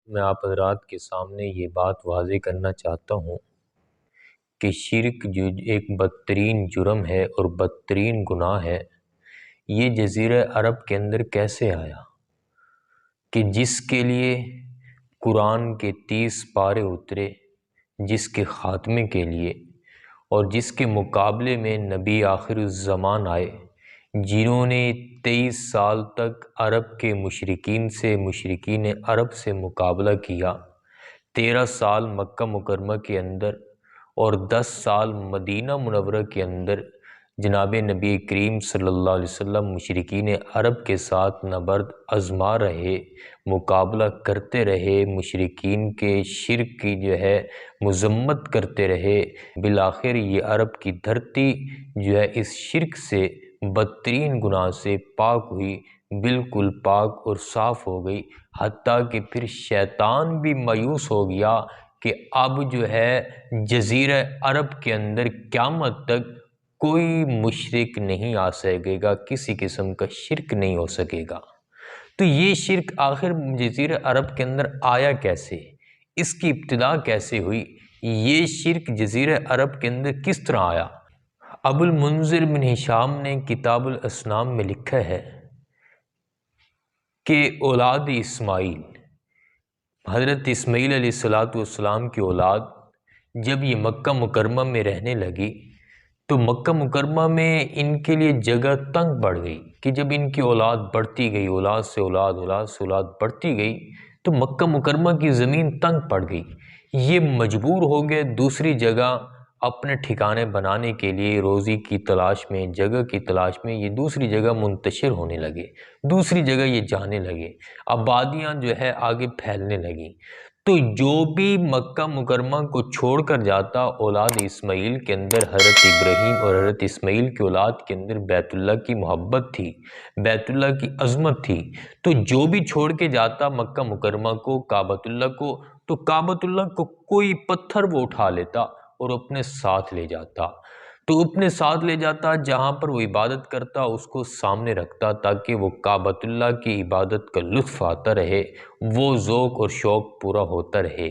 میں آپ حضرات کے سامنے یہ بات واضح کرنا چاہتا ہوں کہ شرک جو ایک بدترین جرم ہے اور بدترین گناہ ہے، یہ جزیرہ عرب کے اندر کیسے آیا کہ جس کے لیے قرآن کے 30 پارے اترے، جس کے خاتمے کے لیے اور جس کے مقابلے میں نبی آخر الزمان آئے، جنہوں نے 23 سال تک عرب کے مشرکین عرب سے مقابلہ کیا، 13 سال مکہ مکرمہ کے اندر اور 10 سال مدینہ منورہ کے اندر جناب نبی کریم صلی اللہ علیہ وسلم مشرکین عرب کے ساتھ نبرد آزما رہے، مقابلہ کرتے رہے، مشرکین کے شرک کی مذمت کرتے رہے۔ بالآخر یہ عرب کی دھرتی اس شرک سے بدترین گناہ سے پاک ہوئی، بالکل پاک اور صاف ہو گئی، حتیٰ کہ پھر شیطان بھی مایوس ہو گیا کہ اب جزیرہ عرب کے اندر قیامت تک کوئی مشرک نہیں آ سکے گا، کسی قسم کا شرک نہیں ہو سکے گا۔ تو یہ شرک آخر جزیرہ عرب کے اندر آیا کیسے؟ اس کی ابتدا کیسے ہوئی؟ یہ شرک جزیرہ عرب کے اندر کس طرح آیا؟ ابو المنذر بن ہشام نے کتاب الاسنام میں لکھا ہے کہ اولاد اسماعیل، حضرت اسماعیل علیہ السلام کی اولاد جب یہ مکہ مکرمہ میں رہنے لگی تو مکہ مکرمہ میں ان کے لیے جگہ تنگ پڑ گئی کہ جب ان کی اولاد بڑھتی گئی، اولاد سے اولاد بڑھتی گئی تو مکہ مکرمہ کی زمین تنگ پڑ گئی۔ یہ مجبور ہو گئے دوسری جگہ اپنے ٹھکانے بنانے کے لیے، روزی کی تلاش میں، جگہ کی تلاش میں یہ دوسری جگہ منتشر ہونے لگے، دوسری جگہ یہ جانے لگے، آبادیاں آگے پھیلنے لگیں۔ تو جو بھی مکہ مکرمہ کو چھوڑ کر جاتا، اولاد اسماعیل کے اندر حضرت ابراہیم اور حضرت اسماعیل کی اولاد کے اندر بیت اللہ کی محبت تھی، بیت اللہ کی عظمت تھی، تو جو بھی چھوڑ کے جاتا مکہ مکرمہ کو، کعبۃ اللہ کو، تو کعبۃ اللہ کو کوئی پتھر وہ اٹھا لیتا اور اپنے ساتھ لے جاتا، تو اپنے ساتھ لے جاتا، جہاں پر وہ عبادت کرتا اس کو سامنے رکھتا تاکہ وہ کعبۃ اللہ کی عبادت کا لطف آتا رہے، وہ ذوق اور شوق پورا ہوتا رہے۔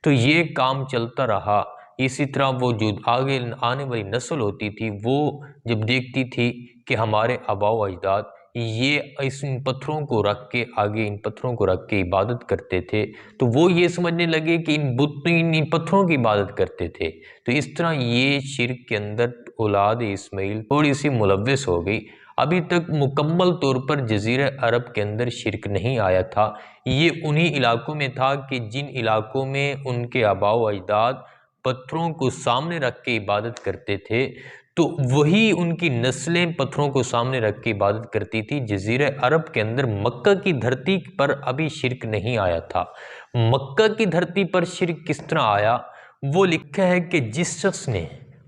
تو یہ کام چلتا رہا۔ اسی طرح وہ جو آگے آنے والی نسل ہوتی تھی، وہ جب دیکھتی تھی کہ ہمارے آباء و اجداد یہ ان پتھروں کو رکھ کے عبادت کرتے تھے، تو وہ یہ سمجھنے لگے کہ ان پتھروں کی عبادت کرتے تھے۔ تو اس طرح یہ شرک کے اندر اولاد اسماعیل تھوڑی سی ملوث ہو گئی۔ ابھی تک مکمل طور پر جزیرہ عرب کے اندر شرک نہیں آیا تھا، یہ انہی علاقوں میں تھا کہ جن علاقوں میں ان کے آباء و اجداد پتھروں کو سامنے رکھ کے عبادت کرتے تھے، تو وہی ان کی نسلیں پتھروں کو سامنے رکھ کے عبادت کرتی تھی۔ جزیرہ عرب کے اندر مکہ کی دھرتی پر ابھی شرک نہیں آیا تھا۔ مکہ کی دھرتی پر شرک کس طرح آیا؟ وہ لکھا ہے کہ جس شخص نے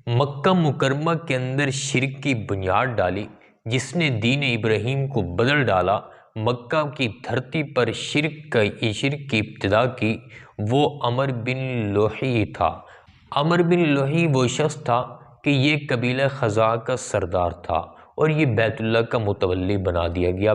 مکہ مکرمہ کے اندر شرک کی بنیاد ڈالی، جس نے دین ابراہیم کو بدل ڈالا، مکہ کی دھرتی پر شرک کی ابتدا کی، وہ عمر بن لوحی تھا۔ عمر بن لوحی وہ شخص تھا کہ یہ قبیلہ خزاع کا سردار تھا اور یہ بیت اللہ کا متولی بنا دیا گیا۔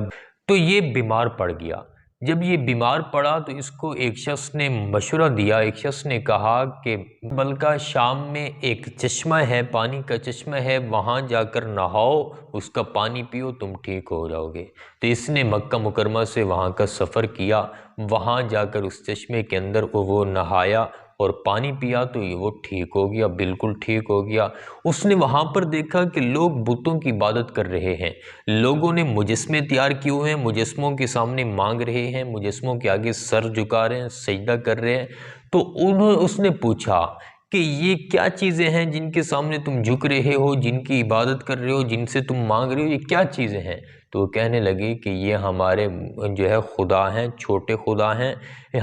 تو یہ بیمار پڑ گیا۔ جب یہ بیمار پڑا تو اس کو ایک شخص نے مشورہ دیا، ایک شخص نے کہا کہ بلکہ شام میں ایک چشمہ ہے، پانی کا چشمہ ہے، وہاں جا کر نہاؤ، اس کا پانی پیو، تم ٹھیک ہو جاؤ گے۔ تو اس نے مکہ مکرمہ سے وہاں کا سفر کیا، وہاں جا کر اس چشمے کے اندر وہ نہایا اور پانی پیا تو وہ ٹھیک ہو گیا، بالکل ٹھیک ہو گیا۔ اس نے وہاں پر دیکھا کہ لوگ بتوں کی عبادت کر رہے ہیں، لوگوں نے مجسمے تیار کیے ہوئے ہیں، مجسموں کے سامنے مانگ رہے ہیں، مجسموں کے آگے سر جھکا رہے ہیں، سجدہ کر رہے ہیں۔ تو اس نے پوچھا کہ یہ کیا چیزیں ہیں جن کے سامنے تم جھک رہے ہو، جن کی عبادت کر رہے ہو، جن سے تم مانگ رہے ہو، یہ کیا چیزیں ہیں؟ تو وہ کہنے لگے کہ یہ ہمارے خدا ہیں، چھوٹے خدا ہیں،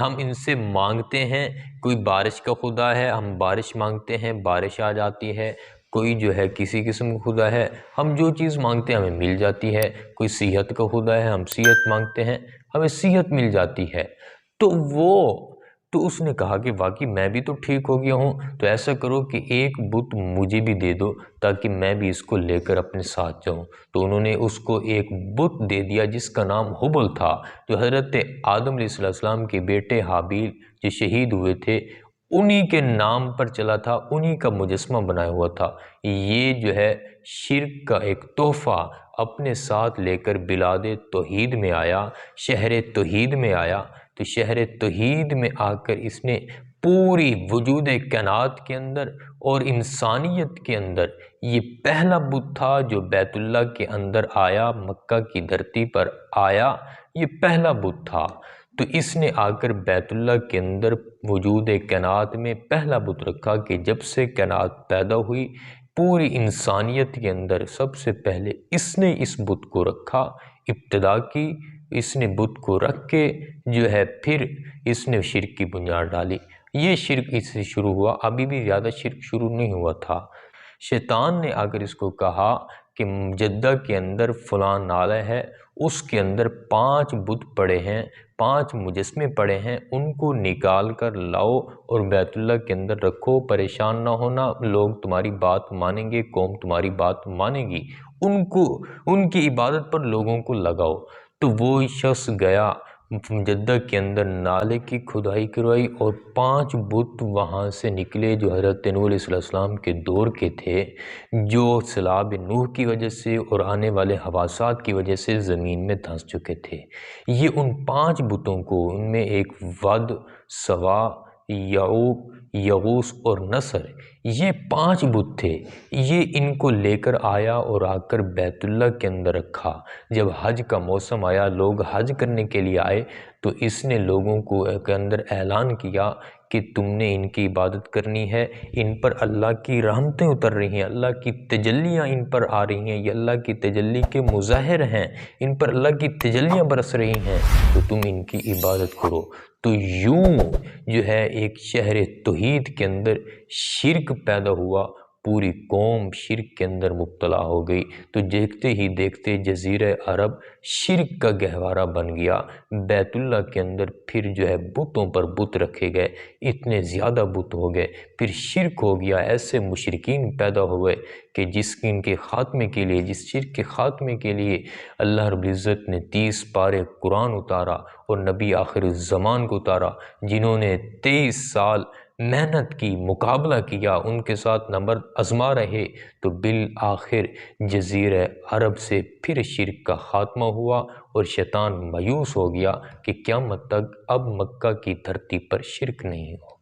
ہم ان سے مانگتے ہیں۔ کوئی بارش کا خدا ہے، ہم بارش مانگتے ہیں، بارش آ جاتی ہے۔ کوئی کسی قسم کا خدا ہے، ہم جو چیز مانگتے ہیں ہمیں مل جاتی ہے۔ کوئی صحت کا خدا ہے، ہم صحت مانگتے ہیں، ہمیں صحت مل جاتی ہے۔ تو وہ تو اس نے کہا کہ واقعی میں بھی تو ٹھیک ہو گیا ہوں، تو ایسا کرو کہ ایک بت مجھے بھی دے دو تاکہ میں بھی اس کو لے کر اپنے ساتھ جاؤں۔ تو انہوں نے اس کو ایک بت دے دیا جس کا نام حبل تھا، جو حضرت آدم علیہ السلام کے بیٹے حابیل جو شہید ہوئے تھے انہی کے نام پر چلا تھا، انہی کا مجسمہ بنایا ہوا تھا۔ یہ جو ہے شرک کا ایک تحفہ اپنے ساتھ لے کر بلاد توحید میں آیا، شہر توحید میں آیا۔ تو شہر توحید میں آ کر اس نے پوری وجود کائنات کے اندر اور انسانیت کے اندر یہ پہلا بت تھا جو بیت اللہ کے اندر آیا، مکہ کی دھرتی پر آیا، یہ پہلا بت تھا۔ تو اس نے آ کر بیت اللہ کے اندر وجود کائنات میں پہلا بت رکھا کہ جب سے کائنات پیدا ہوئی پوری انسانیت کے اندر سب سے پہلے اس نے اس بت کو رکھا، ابتدا کی اس نے بت کو رکھ کے جو ہے پھر اس نے شرک کی بنیاد ڈالی۔ یہ شرک اس سے شروع ہوا، ابھی بھی زیادہ شرک شروع نہیں ہوا تھا۔ شیطان نے اگر اس کو کہا کہ جدہ کے اندر فلاں نالہ ہے، اس کے اندر 5 بت پڑے ہیں، 5 مجسمے پڑے ہیں، ان کو نکال کر لاؤ اور بیت اللہ کے اندر رکھو، پریشان نہ ہونا، لوگ تمہاری بات مانیں گے، قوم تمہاری بات مانے گی، ان کی عبادت پر لوگوں کو لگاؤ۔ تو وہ شخص گیا جدہ کے اندر نالے کی کھدائی کروائی اور 5 بت وہاں سے نکلے جو حضرت نوح علیہ السلام کے دور کے تھے، جو سیلاب نوح کی وجہ سے اور آنے والے حواسات کی وجہ سے زمین میں دھنس چکے تھے۔ یہ ان 5 بتوں کو، ان میں ایک ود، سوا، یعوق، یغوث اور نصر، یہ 5 بت تھے، یہ ان کو لے کر آیا اور آ کر بیت اللہ کے اندر رکھا۔ جب حج کا موسم آیا، لوگ حج کرنے کے لیے آئے تو اس نے لوگوں کو کے اندر اعلان کیا کہ تم نے ان کی عبادت کرنی ہے، ان پر اللہ کی رحمتیں اتر رہی ہیں، اللہ کی تجلیاں ان پر آ رہی ہیں، یہ اللہ کی تجلی کے مظاہر ہیں، ان پر اللہ کی تجلیاں برس رہی ہیں، تو تم ان کی عبادت کرو۔ تو یوں جو ہے ایک شہر توحید کے اندر شرک پیدا ہوا، پوری قوم شرک کے اندر مبتلا ہو گئی۔ تو دیکھتے ہی دیکھتے جزیرہ عرب شرک کا گہوارہ بن گیا۔ بیت اللہ کے اندر پھر جو ہے بتوں پر بت رکھے گئے، اتنے زیادہ بت ہو گئے، پھر شرک ہو گیا، ایسے مشرکین پیدا ہوئے کہ جس کے خاتمے کے لیے، جس شرک کے خاتمے کے لیے اللہ رب العزت نے 30 پارے قرآن اتارا اور نبی آخر الزمان کو اتارا، جنہوں نے 23 سال محنت کی، مقابلہ کیا، ان کے ساتھ نبرد آزما رہے، تو بالآخر جزیرہ عرب سے پھر شرک کا خاتمہ ہوا اور شیطان مایوس ہو گیا کہ قیامت تک اب مکہ کی دھرتی پر شرک نہیں ہو۔